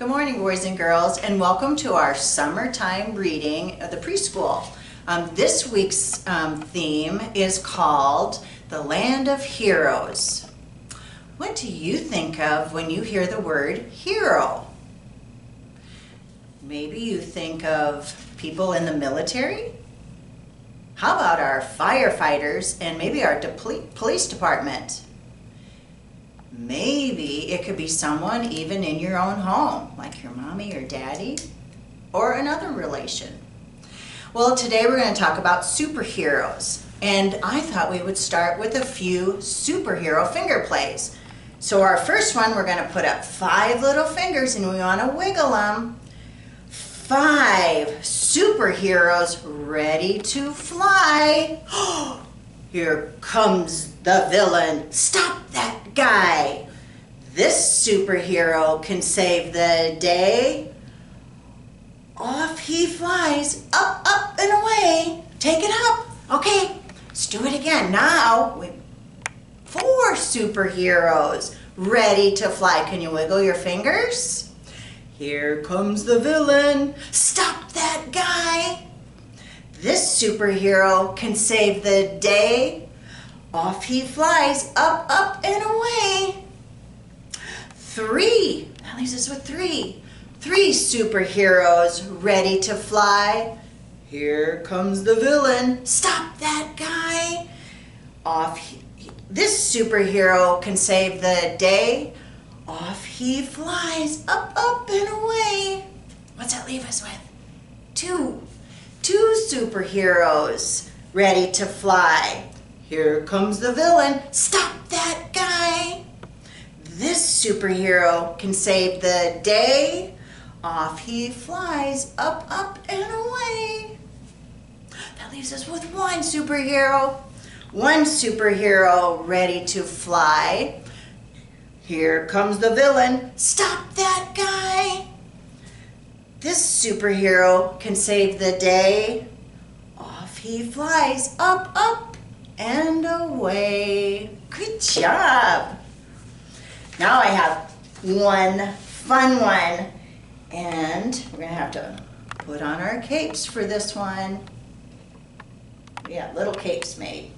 Good morning, boys and girls, and welcome to our summertime reading of the preschool. This week's theme is called The Land of Heroes. What do you think of when you hear the word hero? Maybe you think of people in the military? How about our firefighters and maybe our police department? Maybe it could be someone even in your own home, like your mommy or daddy, or another relation. Well, today we're going to talk about superheroes, and I thought we would start with a few superhero finger plays. So our first one, we're going to put up 5 little fingers and we want to wiggle them. 5 superheroes ready to fly. Here comes the villain. Stop that guy. This superhero can save the day. Off he flies, up, up, and away. Take it up. Okay, let's do it again. Now, 4 superheroes ready to fly. Can you wiggle your fingers? Here comes the villain. Stop that guy. This superhero can save the day. Off he flies, up, up, and away. 3. That leaves us with 3. 3 superheroes ready to fly. Here comes the villain. Stop that guy. This superhero can save the day. Off he flies, up, up, and away. What's that leave us with? 2 superheroes ready to fly. Here comes the villain. Stop that guy. This superhero can save the day. Off he flies, up, up, and away. That leaves us with 1 superhero. 1 superhero ready to fly. Here comes the villain. Stop that guy. This superhero can save the day. Off he flies, up, up, and away. Good job. Now I have one fun one, and we're going to have to put on our capes for this one. We have little capes made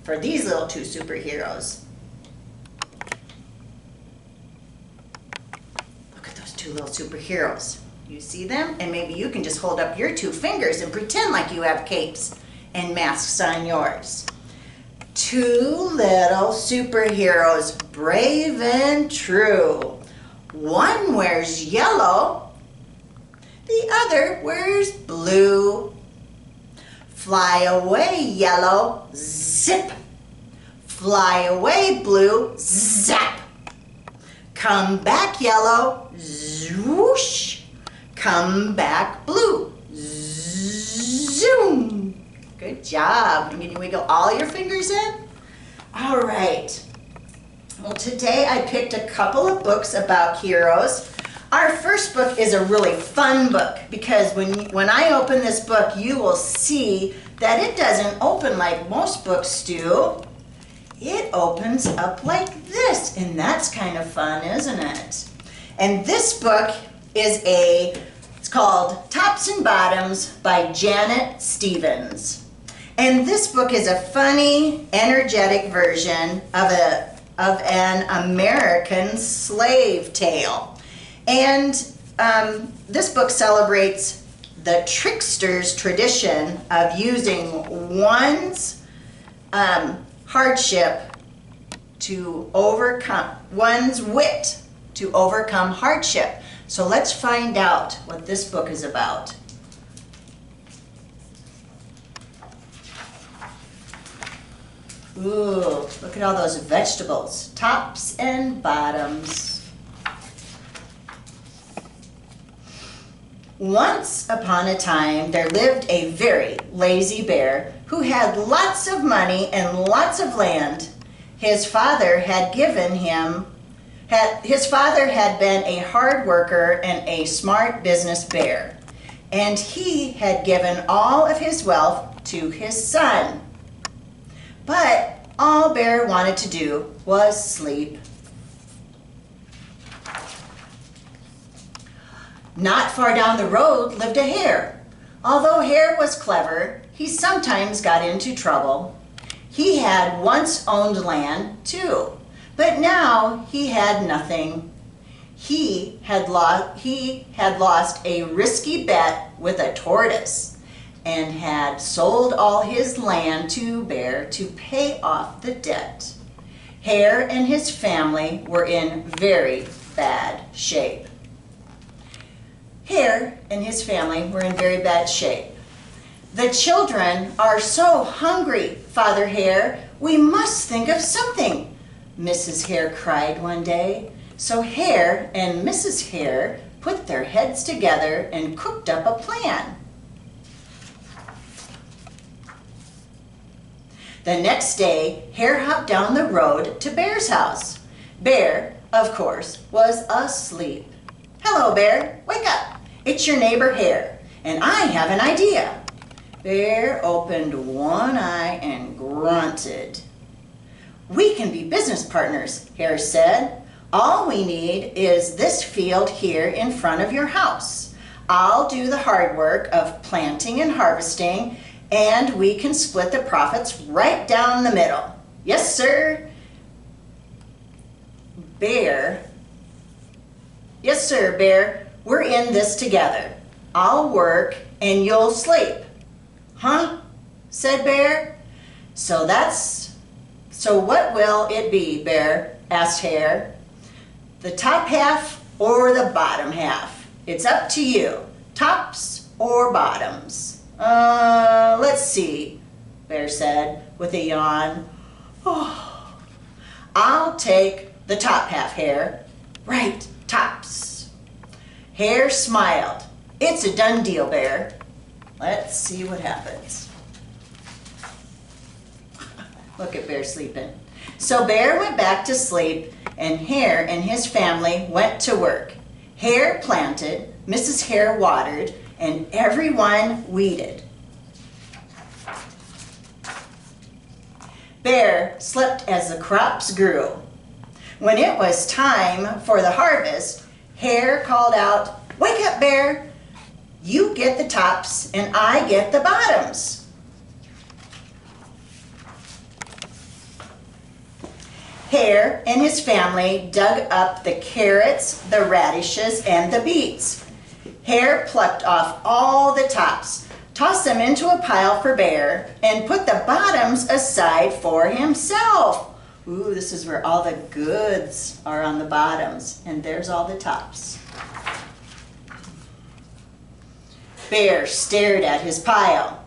for these little 2 superheroes. Look at those 2 little superheroes. You see them? And maybe you can just hold up your 2 fingers and pretend like you have capes and masks on yours. 2 little superheroes, brave and true. One wears yellow, the other wears blue. Fly away, yellow, zip. Fly away, blue, zap. Come back, yellow, zwoosh. Come back, blue, zoom. Good job. Can you wiggle all your fingers in? All right. Well, today I picked a couple of books about heroes. Our first book is a really fun book because when I open this book, you will see that it doesn't open like most books do. It opens up like this, and that's kind of fun, isn't it? And this book is it's called Tops and Bottoms by Janet Stevens. And this book is a funny, energetic version of an American slave tale. And this book celebrates the trickster's tradition of using one's hardship to overcome, one's wit to overcome hardship. So let's find out what this book is about. Ooh, look at all those vegetables. Tops and bottoms. Once upon a time, there lived a very lazy bear who had lots of money and lots of land. His father had been a hard worker and a smart business bear, and he had given all of his wealth to his son. But all Bear wanted to do was sleep. Not far down the road lived a hare. Although Hare was clever, he sometimes got into trouble. He had once owned land too, but now he had nothing. He had lost a risky bet with a tortoise and had sold all his land to Bear to pay off the debt. Hare and his family were in very bad shape. Hare and his family were in very bad shape. The children are so hungry, Father Hare. We must think of something, Mrs. Hare cried one day. So Hare and Mrs. Hare put their heads together and cooked up a plan. The next day, Hare hopped down the road to Bear's house. Bear, of course, was asleep. Hello, Bear. Wake up. It's your neighbor Hare, and I have an idea. Bear opened one eye and grunted. We can be business partners, Hare said. All we need is this field here in front of your house. I'll do the hard work of planting and harvesting, and we can split the profits right down the middle. Yes, sir. Bear. Yes, sir, Bear. We're in this together. I'll work and you'll sleep. Huh? Said Bear. So what will it be, Bear? Asked Hare. The top half or the bottom half? It's up to you. Tops or bottoms? Let's see, Bear said with a yawn. Oh, I'll take the top half, Hare. Right, tops. Hare smiled. It's a done deal, Bear. Let's see what happens. Look at Bear sleeping. So Bear went back to sleep, and Hare and his family went to work. Hare planted, Mrs. Hare watered, and everyone weeded. Bear slept as the crops grew. When it was time for the harvest, Hare called out, "Wake up, Bear! You get the tops and I get the bottoms." Hare and his family dug up the carrots, the radishes, and the beets. Hare plucked off all the tops, tossed them into a pile for Bear, and put the bottoms aside for himself. Ooh, this is where all the goods are on the bottoms, and there's all the tops. Bear stared at his pile.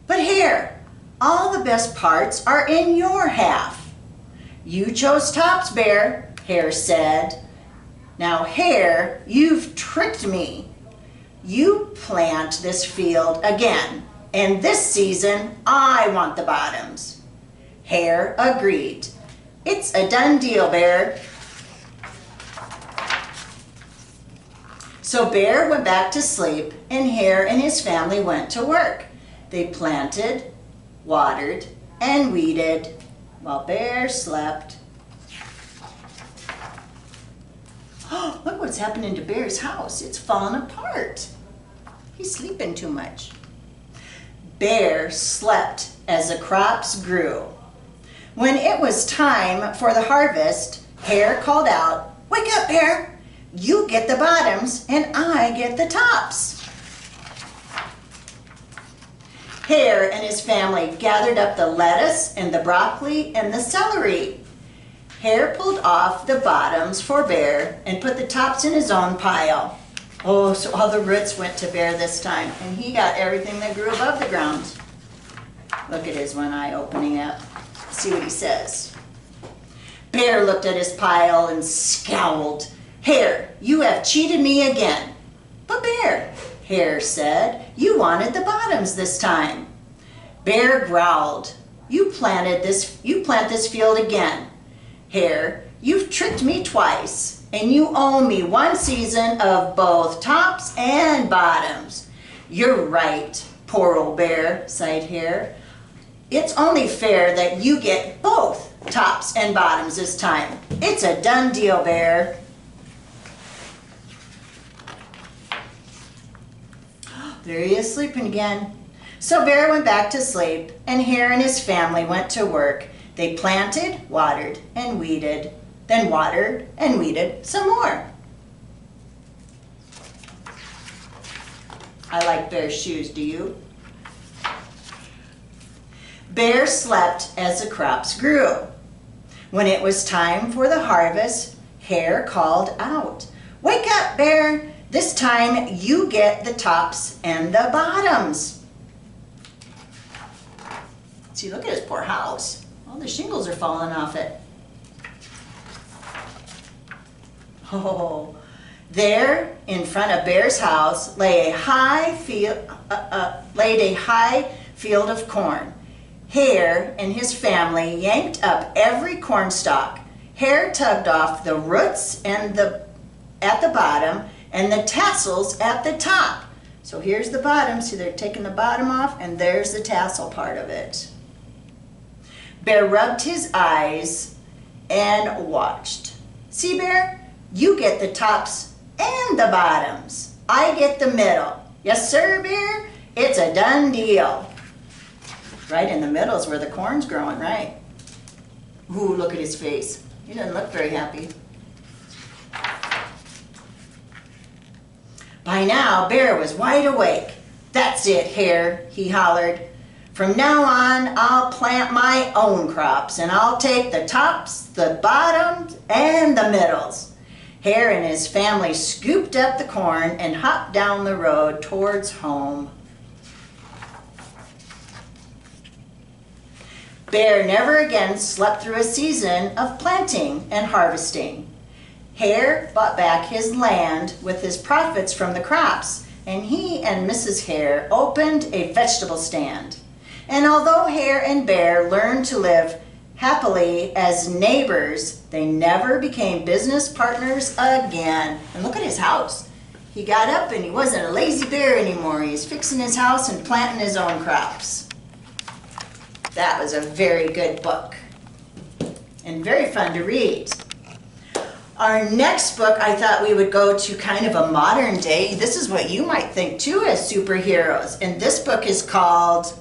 But Hare, all the best parts are in your half. You chose tops, Bear, Hare said. Now, Hare, you've tricked me. You plant this field again, and this season I want the bottoms. Hare agreed. It's a done deal, Bear. So Bear went back to sleep, and Hare and his family went to work. They planted, watered, and weeded, while Bear slept. Oh, look what's happening to Bear's house. It's fallen apart. He's sleeping too much. Bear slept as the crops grew. When it was time for the harvest, Hare called out, "Wake up, Bear! You get the bottoms and I get the tops." Hare and his family gathered up the lettuce and the broccoli and the celery. Hare pulled off the bottoms for Bear and put the tops in his own pile. Oh, so all the roots went to Bear this time, and he got everything that grew above the ground. Look at his one eye opening up. See what he says. Bear looked at his pile and scowled. "Hare, you have cheated me again." "But Bear," Hare said, "you wanted the bottoms this time." Bear growled. You plant this field again. Hare, you've tricked me twice, and you owe me one season of both tops and bottoms." "You're right, poor old Bear," sighed Hare. "It's only fair that you get both tops and bottoms this time. It's a done deal, Bear." There he is sleeping again. So Bear went back to sleep, and Hare and his family went to work. They planted, watered, and weeded, then watered and weeded some more. I like Bear's shoes, do you? Bear slept as the crops grew. When it was time for the harvest, Hare called out, "Wake up, Bear! This time you get the tops and the bottoms." See, look at his poor house. All the shingles are falling off it. Oh, there in front of Bear's house laid a high field of corn. Hare and his family yanked up every corn stalk. Hare tugged off the roots and at the bottom and the tassels at the top. So here's the bottom. See, they're taking the bottom off, and there's the tassel part of it. Bear rubbed his eyes and watched. "See, Bear, you get the tops and the bottoms. I get the middle. Yes, sir, Bear, it's a done deal." Right in the middle is where the corn's growing, right? Ooh, look at his face. He doesn't look very happy. By now, Bear was wide awake. "That's it, Hare," he hollered. "From now on, I'll plant my own crops, and I'll take the tops, the bottoms, and the middles." Hare and his family scooped up the corn and hopped down the road towards home. Bear never again slept through a season of planting and harvesting. Hare bought back his land with his profits from the crops, and he and Mrs. Hare opened a vegetable stand. And although Hare and Bear learned to live happily as neighbors, they never became business partners again. And look at his house. He got up and he wasn't a lazy bear anymore. He's fixing his house and planting his own crops. That was a very good book and very fun to read. Our next book, I thought we would go to kind of a modern day. This is what you might think too as superheroes. And this book is called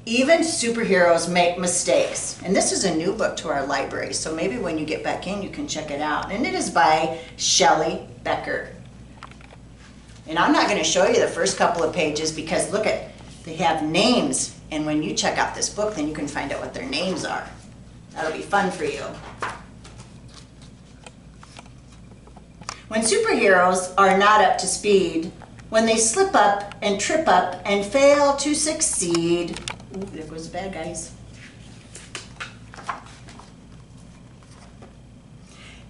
Even Superheroes Make Mistakes. And this is a new book to our library, so maybe when you get back in you can check it out. And it is by Shelley Becker. And I'm not going to show you the first couple of pages because look at, they have names. And when you check out this book, then you can find out what their names are. That'll be fun for you. When superheroes are not up to speed, when they slip up and trip up and fail to succeed. Ooh, there goes the bad guys.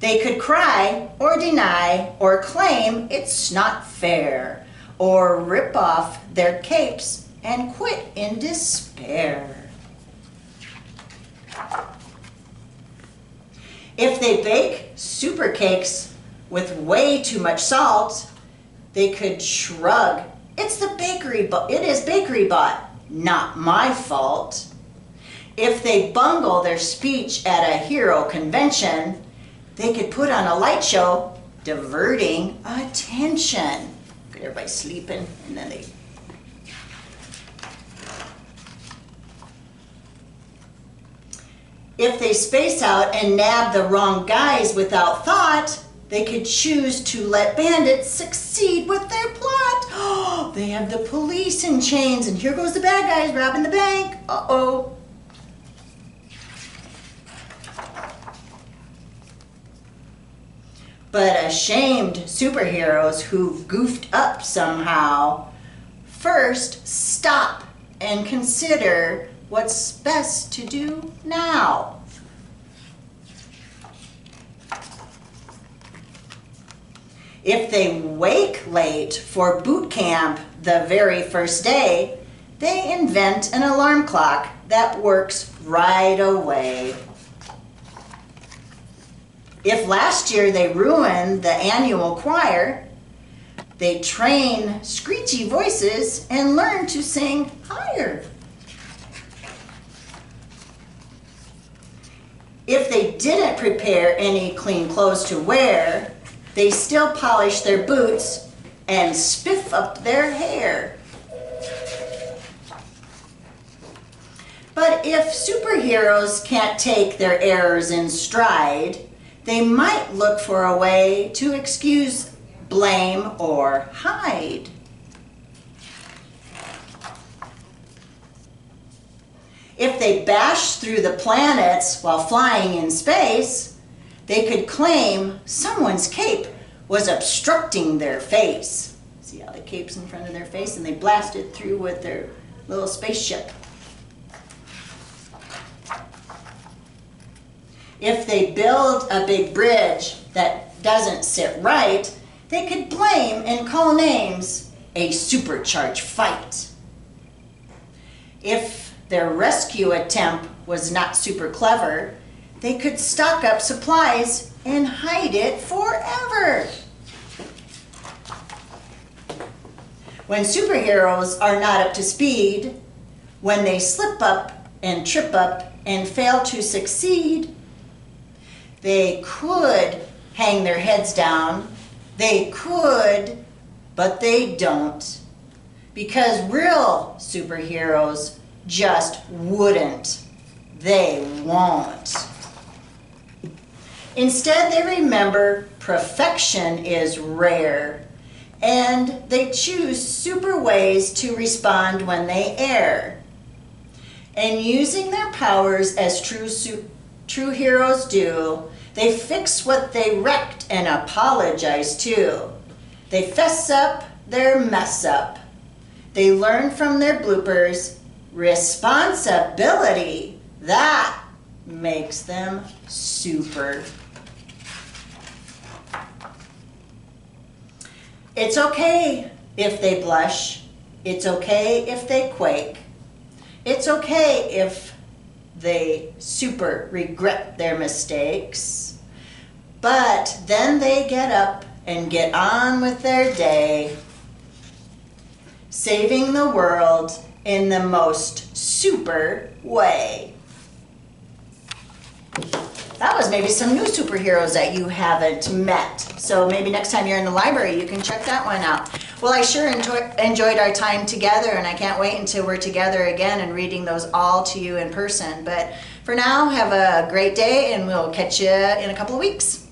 They could cry or deny or claim it's not fair or rip off their capes and quit in despair. If they bake super cakes with way too much salt, they could shrug. It is bakery bought, not my fault. If they bungle their speech at a hero convention, they could put on a light show diverting attention. Look at everybody sleeping, and then they... If they space out and nab the wrong guys without thought, they could choose to let bandits succeed with their plot. Oh, they have the police in chains, and here goes the bad guys robbing the bank. Uh-oh. But ashamed superheroes who've goofed up somehow, first stop and consider what's best to do now. If they wake late for boot camp the very first day, they invent an alarm clock that works right away. If last year they ruined the annual choir, they train screechy voices and learn to sing higher. If they didn't prepare any clean clothes to wear, they still polish their boots and spiff up their hair. But if superheroes can't take their errors in stride, they might look for a way to excuse, blame, or hide. If they bashed through the planets while flying in space, they could claim someone's cape was obstructing their face. See how the cape's in front of their face and they blasted through with their little spaceship. If they build a big bridge that doesn't sit right, they could blame and call names a supercharged fight. If their rescue attempt was not super clever, they could stock up supplies and hide it forever. When superheroes are not up to speed, when they slip up and trip up and fail to succeed, they could hang their heads down. They could, but they don't. Because real superheroes just wouldn't. They won't. Instead, they remember perfection is rare, and they choose super ways to respond when they err. And using their powers as true heroes do, they fix what they wrecked and apologize too. They fess up their mess up. They learn from their bloopers. Responsibility, that makes them super. It's okay if they blush. It's okay if they quake. It's okay if they super regret their mistakes. But then they get up and get on with their day, saving the world in the most super way. That was maybe some new superheroes that you haven't met. So maybe next time you're in the library, you can check that one out. Well, I sure enjoyed our time together, and I can't wait until we're together again and reading those all to you in person. But for now, have a great day, and we'll catch you in a couple of weeks.